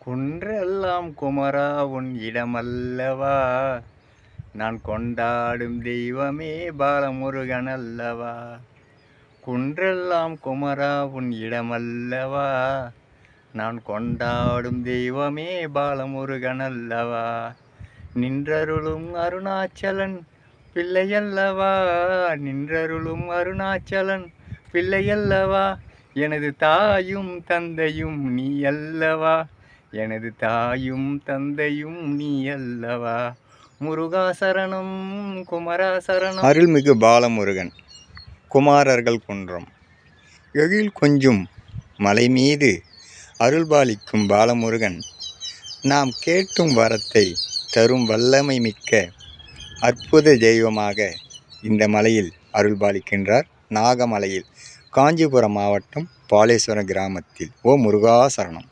குன்றெல்லாம் குமரா உன் இடமல்லவா, நான் கொண்டாடும் தெய்வமே பாலமுருகன் அல்லவா. குன்றெல்லாம் குமரா உன் இடமல்லவா, நான் கொண்டாடும் தெய்வமே பாலமுருகன் அல்லவா. நின்றருளும் அருணாச்சலன் பிள்ளையல்லவா, நின்றருளும் அருணாச்சலன் பிள்ளையல்லவா. எனது தாயும் தந்தையும் நீ அல்லவா, எனது தாயும் தந்தையும் நீ அல்லவா. முருகாசரணம் குமராசரணம். அருள்மிகு பாலமுருகன் குமாரர்கள் குன்றம் எழில் கொஞ்சும் மலை மீது அருள்பாலிக்கும் பாலமுருகன் நாம் கேட்டும் வரத்தை தரும் வல்லமை மிக்க அற்புத தெய்வமாக இந்த மலையில் அருள்பாலிக்கின்றார். நாகமலையில் காஞ்சிபுரம் மாவட்டம் பாலேஸ்வரம் கிராமத்தில். ஓ முருகாசரணம்.